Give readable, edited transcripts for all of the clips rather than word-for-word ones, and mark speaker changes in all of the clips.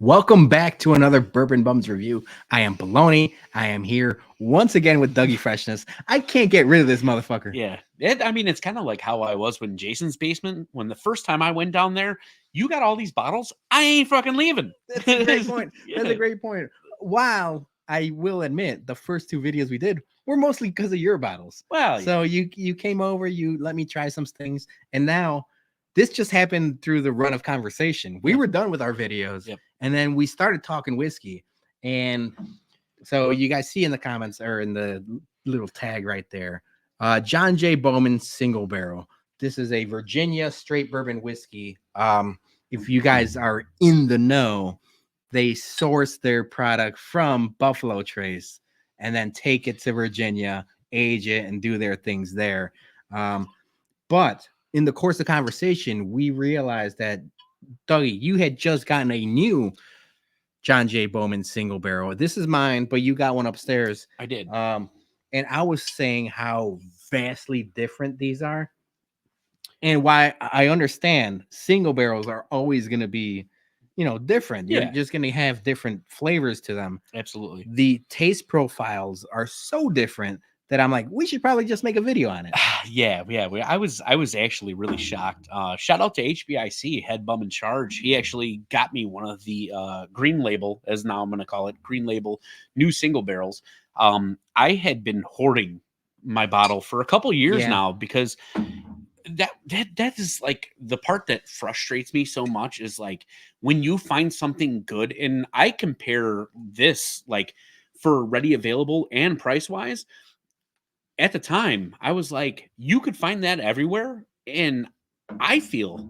Speaker 1: Welcome back to another Bourbon Bums review. I am Bologna. I am here once again with Dougie Freshness. I can't get rid of this motherfucker.
Speaker 2: Yeah. It's kind of like how I was when Jason's basement, when the first time I went down there, you got all these bottles. I ain't fucking leaving.
Speaker 1: That's a great point.
Speaker 2: Yeah.
Speaker 1: That's a great point. While I will admit, the first two videos we did were mostly because of your bottles.
Speaker 2: Well,
Speaker 1: so you came over, you let me try some things, and now this just happened through the run of conversation. We were done with our videos, and then we started talking whiskey. And so you guys see in the comments or in the little tag right there, John J Bowman single barrel. This is a Virginia straight bourbon whiskey. If you guys are in the know, they source their product from Buffalo Trace and then take it to Virginia, age it, and do their things there. But in the course of conversation, we realized that, Dougie, you had just gotten a new John J Bowman single barrel. This is mine, but you got one upstairs.
Speaker 2: I did.
Speaker 1: And I was saying how vastly different these are. And why I understand single barrels are always going to be, different. You're just going to have different flavors to them.
Speaker 2: Absolutely.
Speaker 1: The taste profiles are so different that I'm like, we should probably just make a video on it.
Speaker 2: Yeah. I was actually really shocked. Shout out to HBIC, head bum in charge. He actually got me one of the Green Label, as now I'm going to call it, Green Label new single barrels. I had been hoarding my bottle for a couple years now because that is like the part that frustrates me so much is like when you find something good, and I compare this like for ready available and price wise. At the time, I was like, you could find that everywhere, and I feel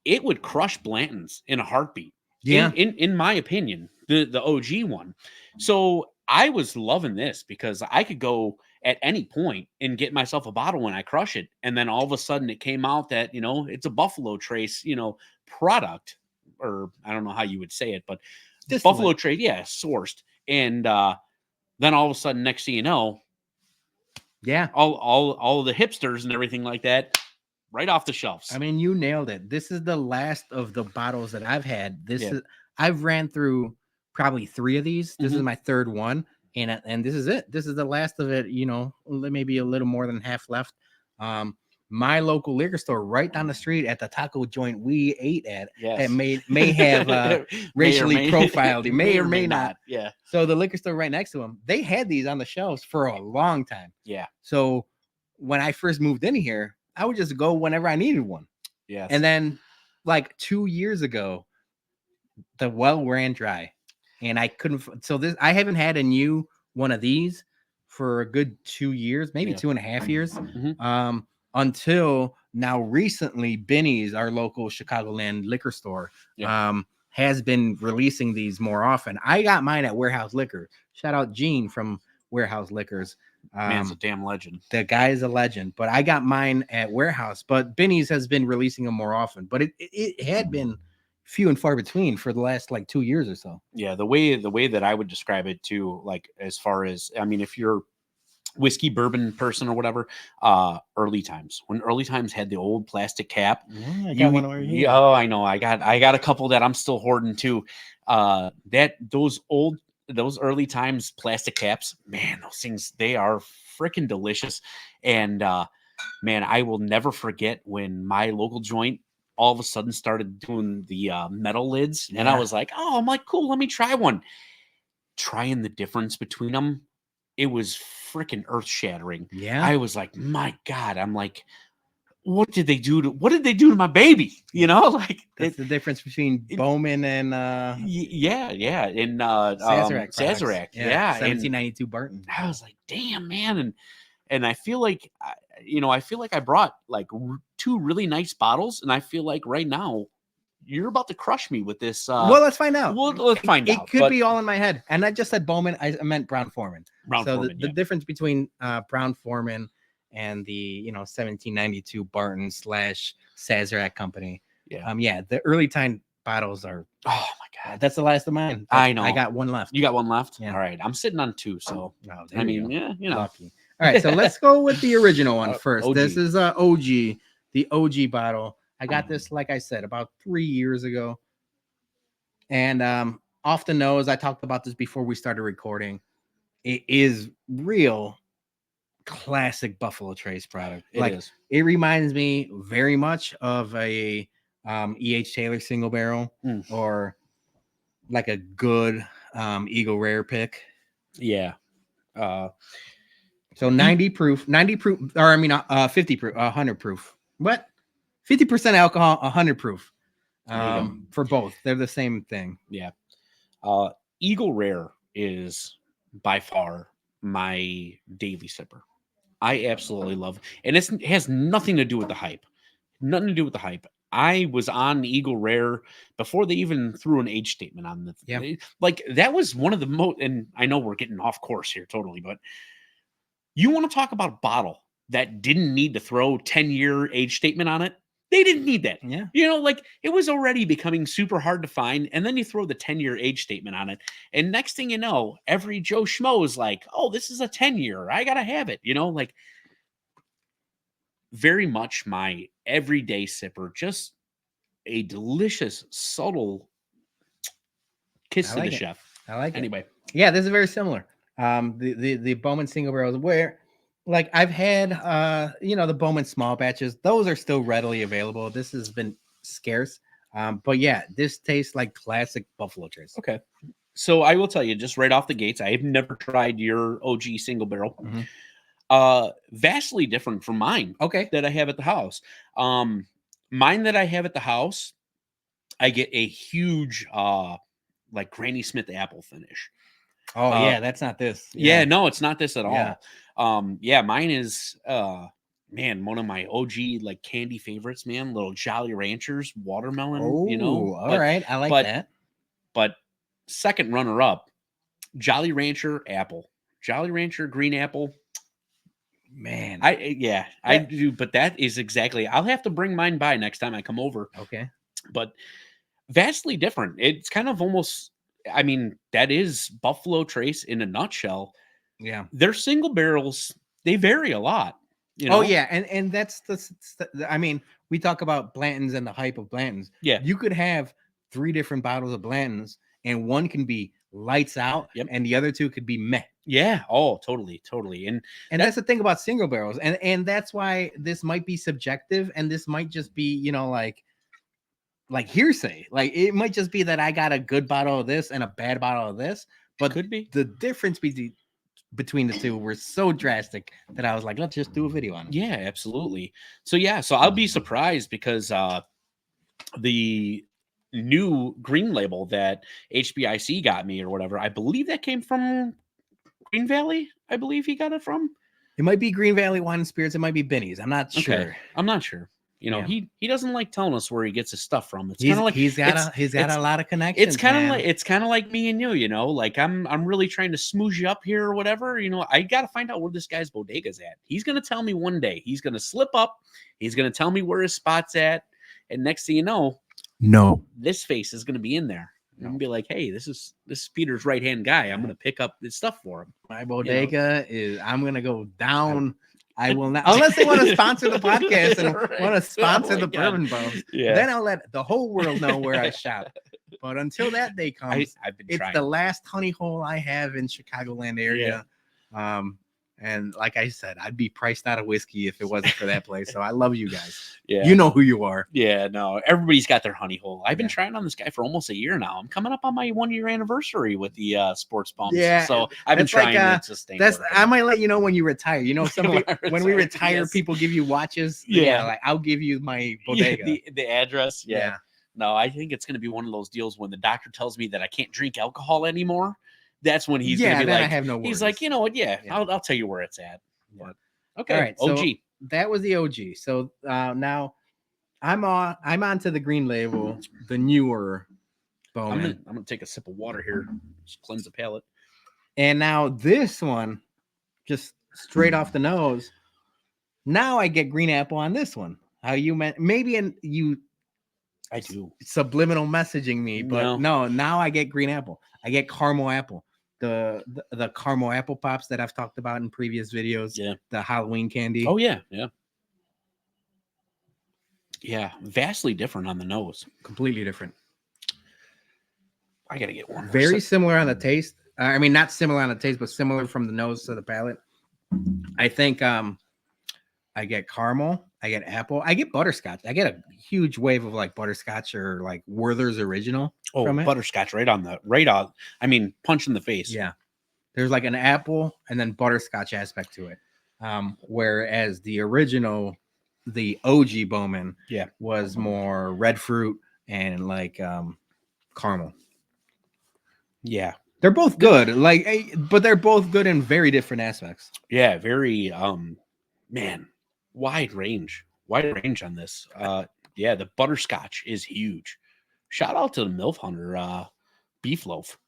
Speaker 2: it would crush Blanton's in a heartbeat.
Speaker 1: Yeah,
Speaker 2: in my opinion, the OG one. So I was loving this because I could go at any point and get myself a bottle when I crush it, and then all of a sudden it came out that it's a Buffalo Trace product, or I don't know how you would say it, but Buffalo Trace, sourced, and then all of a sudden, next thing you know.
Speaker 1: Yeah,
Speaker 2: all the hipsters and everything like that, right off the shelves.
Speaker 1: I mean, you nailed it. This is the last of the bottles that I've had. I've ran through probably 3 of these. This is my third one, and this is it. This is the last of it. Maybe a little more than half left. My local liquor store right down the street at the taco joint we ate at that may have racially profiled. It may or may not.
Speaker 2: Yeah.
Speaker 1: So the liquor store right next to them, they had these on the shelves for a long time.
Speaker 2: Yeah.
Speaker 1: So when I first moved in here, I would just go whenever I needed one.
Speaker 2: Yeah.
Speaker 1: And then like 2 years ago, the well ran dry and I couldn't. So I haven't had a new one of these for a good 2 years, maybe 2.5 years. Until now, recently, Benny's, our local Chicagoland liquor store, has been releasing these more often. I got mine at Warehouse Liquor. Shout out Gene from Warehouse Liquors.
Speaker 2: Man's a damn legend.
Speaker 1: The guy is a legend. But I got mine at Warehouse. But Benny's has been releasing them more often. But it had been few and far between for the last like 2 years or so.
Speaker 2: Yeah, the way that I would describe it too, like as far as, I mean, if you're whiskey bourbon person or whatever, early times, when early times had the old plastic cap.
Speaker 1: I got one over here.
Speaker 2: Oh, I know. I got a couple that I'm still hoarding too. Those early times plastic caps, man, those things, they are freaking delicious. And man, I will never forget when my local joint all of a sudden started doing the metal lids, and I was like, oh, I'm like, cool, let me try one. Trying the difference between them, it was freaking earth shattering.
Speaker 1: Yeah.
Speaker 2: I was like, my God, I'm like, what did they do to my baby? Like
Speaker 1: that's the difference between Bowman and
Speaker 2: and
Speaker 1: Sazerac.
Speaker 2: Yeah.
Speaker 1: 1792 Barton.
Speaker 2: I was like, damn, man. And I feel like, I brought like 2 really nice bottles, and I feel like right now you're about to crush me with this.
Speaker 1: Well, let's find out.
Speaker 2: Let's find out.
Speaker 1: It could be all in my head. And I just said Bowman. I meant Brown Foreman. The difference between Brown Foreman and the 1792 Barton / Sazerac company.
Speaker 2: Yeah.
Speaker 1: The early time bottles are.
Speaker 2: Oh my God,
Speaker 1: that's the last of mine.
Speaker 2: I know.
Speaker 1: I got one left.
Speaker 2: You got one left.
Speaker 1: Yeah.
Speaker 2: All right, I'm sitting on 2. So
Speaker 1: Lucky. All right, so let's go with the original one first.
Speaker 2: OG.
Speaker 1: This is OG, the OG bottle. I got this, like I said, about 3 years ago. And off the nose, I talked about this before we started recording. It is real classic Buffalo Trace product. It reminds me very much of a E.H. Taylor single barrel or like a good Eagle Rare pick.
Speaker 2: Yeah.
Speaker 1: So 90 proof, or I mean 50 proof, 100 proof. What? 50% alcohol, 100 proof. For both. They're the same thing.
Speaker 2: Yeah. Eagle Rare is by far my daily sipper. I absolutely love it. And it has nothing to do with the hype. Nothing to do with the hype. I was on Eagle Rare before they even threw an age statement on the like that was one of the most, and I know we're getting off course here totally, but you want to talk about a bottle that didn't need to throw 10-year age statement on it? They didn't need that.
Speaker 1: Yeah.
Speaker 2: You know, like it was already becoming super hard to find. And then you throw the 10-year age statement on it. And next thing you know, every Joe Schmo is like, oh, this is a 10-year. I got to have it. You know, like very much my everyday sipper, just a delicious, subtle kiss to the chef.
Speaker 1: I like it.
Speaker 2: Anyway.
Speaker 1: Yeah, this is very similar. The Bowman single barrels where like I've had the Bowman small batches, those are still readily available. This has been scarce. But yeah, this tastes like classic Buffalo Trace.
Speaker 2: Okay. So I will tell you just right off the gates, I have never tried your OG single barrel. Vastly different from mine.
Speaker 1: Okay.
Speaker 2: That I have at the house. Mine that I have at the house, I get a huge like Granny Smith apple finish.
Speaker 1: Oh yeah, that's not this.
Speaker 2: Yeah, no, it's not this at all. Mine is man, one of my OG like candy favorites, man. Little Jolly Ranchers watermelon.
Speaker 1: Oh, all right. I like that.
Speaker 2: But second runner up, Jolly Rancher apple. Jolly Rancher green apple.
Speaker 1: Man.
Speaker 2: I do, but that is exactly. I'll have to bring mine by next time I come over.
Speaker 1: Okay.
Speaker 2: But vastly different. It's kind of almost, I mean, that is Buffalo Trace in a nutshell.
Speaker 1: Yeah.
Speaker 2: Their single barrels, they vary a lot. You know?
Speaker 1: Oh yeah, and that's I mean, we talk about Blanton's and the hype of Blanton's.
Speaker 2: Yeah.
Speaker 1: You could have 3 different bottles of Blanton's and one can be lights out and the other 2 could be meh.
Speaker 2: Yeah. Oh, totally. And
Speaker 1: that's the thing about single barrels. And that's why this might be subjective and this might just be, like hearsay. Like it might just be that I got a good bottle of this and a bad bottle of this, but
Speaker 2: could be
Speaker 1: the difference between the 2 were so drastic that I was like, let's just do a video on it.
Speaker 2: Yeah, absolutely. So I'll be surprised because the new green label that HBIC got me or whatever, I believe that came from Greene Valley. I believe he got it from.
Speaker 1: It might be Greene Valley Wine Spirits. It might be Benny's. I'm not sure.
Speaker 2: Okay. I'm not sure. He doesn't like telling us where he gets his stuff from. It's
Speaker 1: kind
Speaker 2: of like
Speaker 1: he's got a lot of connections.
Speaker 2: It's kind of like me and you. Like I'm really trying to smooze you up here or whatever. I got to find out where this guy's bodega's at. He's gonna tell me one day. He's gonna slip up. He's gonna tell me where his spot's at, and next thing you know, this face is gonna be in there. I'm gonna be like, hey, this is Peter's right hand guy. I'm gonna pick up his stuff for him.
Speaker 1: My bodega is. I'm gonna go down. I will not, unless they want to sponsor the podcast and want to sponsor the Bourbon Bombs. Yeah. Then I'll let the whole world know where I shop. But until that day comes, it's the last honey hole I have in Chicagoland area. Yeah. And like I said, I'd be priced out of whiskey if it wasn't for that place. So I love you guys.
Speaker 2: Yeah.
Speaker 1: You know who you are.
Speaker 2: Yeah, no, everybody's got their honey hole. I've been trying on this guy for almost a year now. I'm coming up on my 1-year anniversary with the sports bumps. Yeah. So I've been trying to sustain.
Speaker 1: I might let you know when you retire. When we retire, people give you watches. Yeah. Like I'll give you my bodega.
Speaker 2: The address. Yeah. No, I think it's going to be one of those deals when the doctor tells me that I can't drink alcohol anymore. That's when he's gonna be like,
Speaker 1: I have no worries.
Speaker 2: He's like, you know what? Yeah. I'll tell you where it's at. But, okay,
Speaker 1: all right.
Speaker 2: OG.
Speaker 1: So that was the OG. So now I'm on to the green label, the newer Bowman.
Speaker 2: I'm gonna take a sip of water here, just cleanse the palate.
Speaker 1: And now this one, just straight off the nose. Now I get green apple on this one. How you meant maybe
Speaker 2: I do
Speaker 1: subliminal messaging me, but no. Now I get green apple. I get caramel apple. The caramel apple pops that I've talked about in previous videos.
Speaker 2: Yeah.
Speaker 1: The Halloween candy.
Speaker 2: Oh yeah. Yeah. Vastly different on the nose.
Speaker 1: Completely different.
Speaker 2: I gotta get one.
Speaker 1: Very similar on the taste. I mean, not similar on the taste, but similar from the nose to the palate. I think I get caramel, I get apple, I get butterscotch. I get a huge wave of like butterscotch or like Werther's Original.
Speaker 2: Oh,
Speaker 1: from it.
Speaker 2: Butterscotch right on. I mean, punch in the face.
Speaker 1: Yeah. There's like an apple and then butterscotch aspect to it. Whereas the original, the OG Bowman, was more red fruit and like caramel.
Speaker 2: Yeah.
Speaker 1: They're both good, but they're both good in very different aspects.
Speaker 2: Yeah, very man, wide range on this. Yeah, the butterscotch is huge. Shout out to the MILF Hunter beef loaf.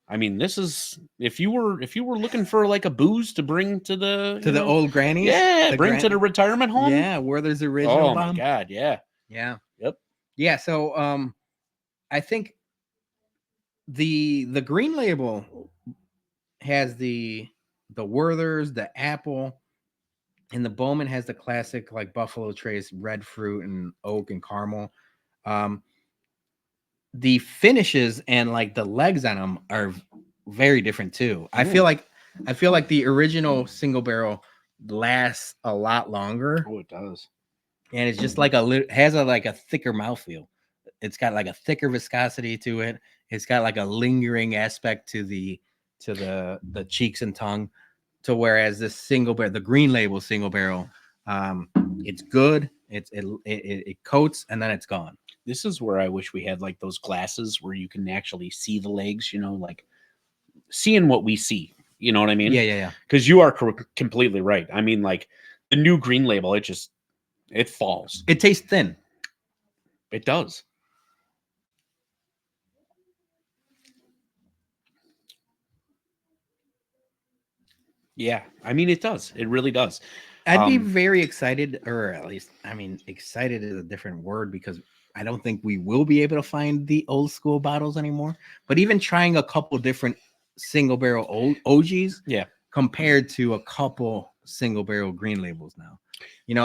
Speaker 2: I mean, this is if you were looking for like a booze to bring to the
Speaker 1: old grannies,
Speaker 2: bring to the retirement home.
Speaker 1: Yeah, where there's original.
Speaker 2: Oh my god, yeah.
Speaker 1: Yep. Yeah, so I think the green label has the Werther's, the apple, and the Bowman has the classic like Buffalo Trace red fruit and oak and caramel. The finishes and like the legs on them are very different too. I feel like the original single barrel lasts a lot longer.
Speaker 2: Oh, it does.
Speaker 1: And it's just like has a thicker mouthfeel. It's got like a thicker viscosity to it. It's got like a lingering aspect to the cheeks and tongue. To whereas this single barrel, the green label single barrel, it's good. It coats and then it's gone.
Speaker 2: This is where I wish we had like those glasses where you can actually see the legs, like seeing what we see. You know what I mean?
Speaker 1: Yeah.
Speaker 2: Because you are completely right. I mean, like the new green label, it falls.
Speaker 1: It tastes thin.
Speaker 2: It does. Yeah, I mean, it does. It really does.
Speaker 1: I'd be very excited, or at least, I mean, excited is a different word because I don't think we will be able to find the old school bottles anymore. But even trying a couple different single barrel old OGs, compared to a couple single barrel green labels now,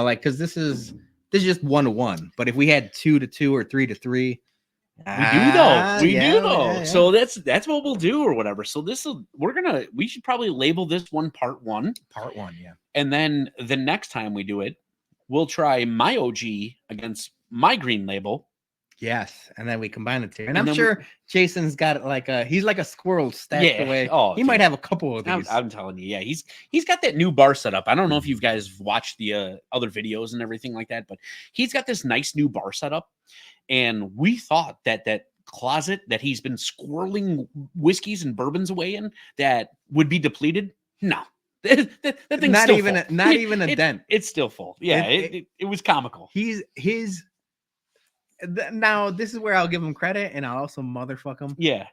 Speaker 1: like because this is just 1-to-1. But if we had 2-to-2 or 3-to-3.
Speaker 2: We do though. Yeah. So that's what we'll do or whatever. So we should probably label this one part 1.
Speaker 1: Part 1, yeah.
Speaker 2: And then the next time we do it, we'll try my OG against my green label.
Speaker 1: Yes, and then we combine the two. And I'm sure Jason's got he's like a squirrel stacked away.
Speaker 2: Oh,
Speaker 1: he might have a couple of these.
Speaker 2: I'm telling you, yeah. He's got that new bar set up. I don't know if you guys watched the other videos and everything like that, but he's got this nice new bar set up. And we thought that closet that he's been squirreling whiskeys and bourbons away in that would be depleted. No, that thing's
Speaker 1: not
Speaker 2: still
Speaker 1: even
Speaker 2: full.
Speaker 1: Not even a dent.
Speaker 2: It's still full. Yeah, it was comical.
Speaker 1: Now this is where I'll give him credit, and I'll also motherfuck him.
Speaker 2: Yeah,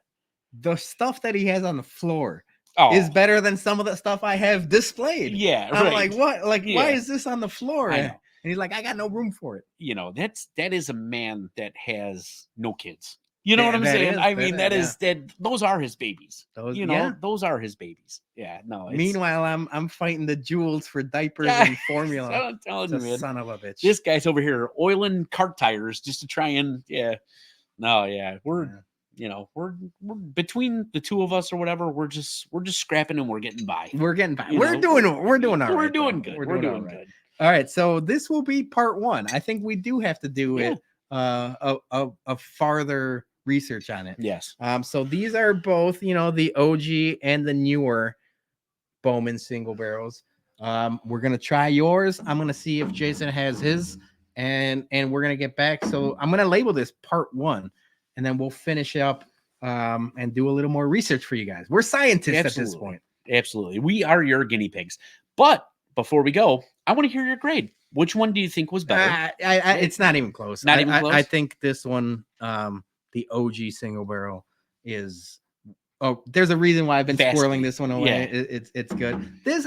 Speaker 1: the stuff that he has on the floor is better than some of the stuff I have displayed.
Speaker 2: Yeah,
Speaker 1: I'm like, what? Like, why is this on the floor? And he's like, I got no room for it.
Speaker 2: That is a man that has no kids. You know what I'm saying? Those are his babies. Those are his babies. Yeah, no.
Speaker 1: Meanwhile, I'm fighting the jewels for diapers and formula.
Speaker 2: I'm telling you, man.
Speaker 1: Son of a bitch.
Speaker 2: This guy's over here oiling cart tires just to try and we're between the two of us or whatever. We're just scrapping and we're getting by.
Speaker 1: We're doing all right.
Speaker 2: We're doing good. We're doing good.
Speaker 1: All right, so this will be part 1. I think we do have to do it a farther research on it.
Speaker 2: Yes.
Speaker 1: So these are both, the OG and the newer Bowman single barrels. We're gonna try yours. I'm gonna see if Jason has his, and we're gonna get back. So I'm gonna label this part 1, and then we'll finish up and do a little more research for you guys. We're scientists at this point.
Speaker 2: Absolutely, we are your guinea pigs. But before we go, I want to hear your grade. Which one do you think was better?
Speaker 1: It's not even close.
Speaker 2: Not even close?
Speaker 1: I think this one, the OG single barrel, is. Oh, there's a reason why I've been squirreling this one away. Yeah. It's good. This.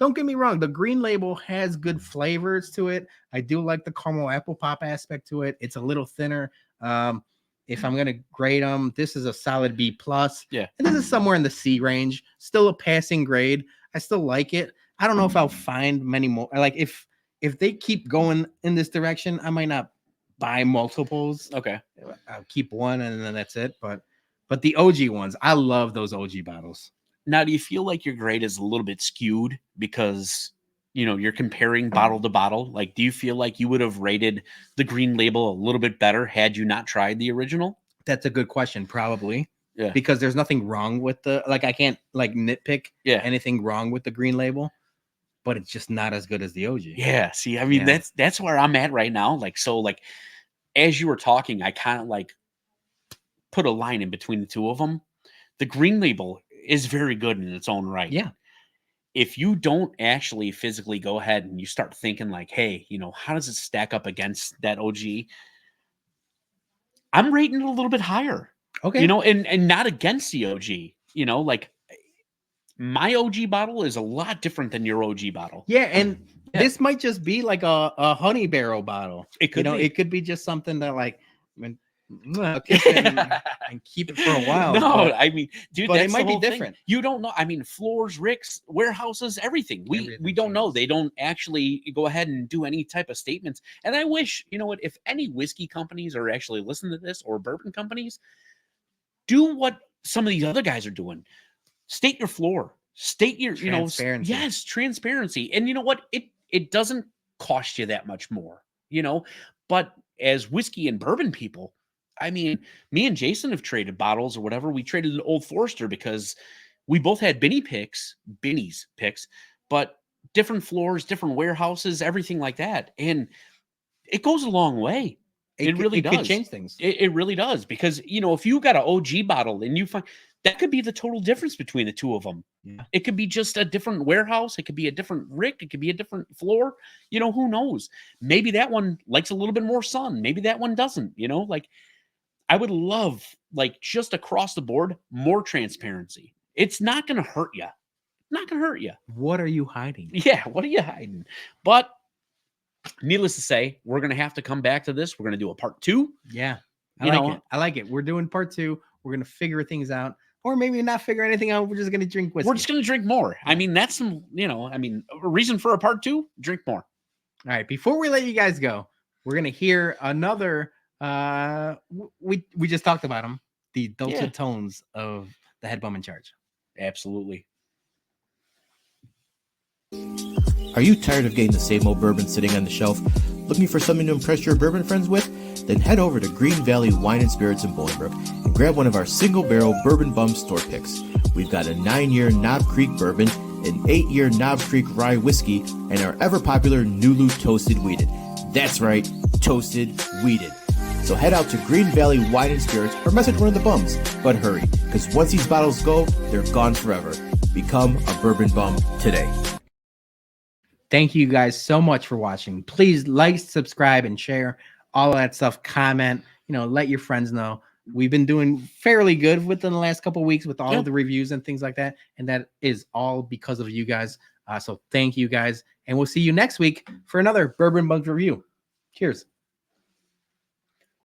Speaker 1: Don't get me wrong. The green label has good flavors to it. I do like the caramel apple pop aspect to it. It's a little thinner. If I'm gonna grade them, this is a solid B+.
Speaker 2: Yeah,
Speaker 1: and this is somewhere in the C range. Still a passing grade. I still like it. I don't know if I'll find many more. Like if they keep going in this direction, I might not buy multiples.
Speaker 2: Okay,
Speaker 1: I'll keep one and then that's it. But But the OG ones, I love those OG bottles.
Speaker 2: Now, do you feel like your grade is a little bit skewed because, you know, you're comparing bottle to bottle? Like, do you feel like you would have rated the Green Label a little bit better had you not tried the original?
Speaker 1: That's a good question, probably.
Speaker 2: Yeah.
Speaker 1: Because there's nothing wrong with the, like, I can't like nitpick anything wrong with the Green Label, but it's just not as good as the OG.
Speaker 2: Yeah. See, I mean, that's where I'm at right now. Like, so like, as you were talking, I kind of like put a line in between the two of them. The Green Label is very good in its own right.
Speaker 1: Yeah.
Speaker 2: If you don't actually physically go ahead and you start thinking like, hey, you know, how does it stack up against that OG? I'm rating it a little bit higher.
Speaker 1: Okay.
Speaker 2: You know, and not against the OG. You know, like my OG bottle is a lot different than your OG bottle.
Speaker 1: Yeah, and this might just be like a honey barrel bottle.
Speaker 2: It could be.
Speaker 1: It could be just something that like and keep it for a while.
Speaker 2: No, I mean, dude,
Speaker 1: but it might be different.
Speaker 2: Thing. You don't know. I mean, floors, ricks, warehouses, everything. We don't know. They don't actually go ahead and do any type of statements. And I wish, you know what, if any whiskey companies are actually listening to this or bourbon companies, do what some of these other guys are doing. State your floor. State your, you know, yes, transparency. And you know what? It doesn't cost you that much more, you know, but as whiskey and bourbon people, I mean, me and Jason have traded bottles or whatever. We traded an Old Forester because we both had Benny's picks, but different floors, different warehouses, everything like that. And it goes a long way. It really does.
Speaker 1: It could change things.
Speaker 2: It really does. Because, you know, if you got an OG bottle and you find that could be the total difference between the two of them.
Speaker 1: Yeah.
Speaker 2: It could be just a different warehouse. It could be a different rick. It could be a different floor. You know, who knows? Maybe that one likes a little bit more sun. Maybe that one doesn't, you know, like I would love, like, just across the board, more transparency. It's not going to hurt you. Not going to hurt you.
Speaker 1: What are you hiding?
Speaker 2: Yeah, what are you hiding? But needless to say, we're going to have to come back to this. We're going to do a part 2.
Speaker 1: Yeah, I like it. We're doing part 2. We're going to figure things out. Or maybe not figure anything out. We're just going to drink whiskey.
Speaker 2: We're just going to drink more. I mean, that's some, you know, I mean, a reason for a part 2, drink more.
Speaker 1: All right. Before we let you guys go, we're going to hear another, we just talked about them, the dulcet tones of the head bum in charge.
Speaker 2: Absolutely.
Speaker 3: Are you tired of getting the same old bourbon sitting on the shelf? Looking for something to impress your bourbon friends with? Then head over to Greene Valley Wine Spirits in Bolingbrook and grab one of our single barrel bourbon bum store picks. We've got a 9-year Knob Creek bourbon, an 8-year Knob Creek rye whiskey, and our ever popular NULU toasted wheated. That's right, toasted wheated. So head out to Greene Valley Wine and Spirits or message one of the bums. But hurry, because once these bottles go, they're gone forever. Become a bourbon bum today.
Speaker 1: Thank you guys so much for watching. Please like, subscribe, and share all of that stuff. Comment, you know, let your friends know. We've been doing fairly good within the last couple of weeks with all of the reviews and things like that. And that is all because of you guys. So thank you guys. And we'll see you next week for another Bourbon Bums review. Cheers.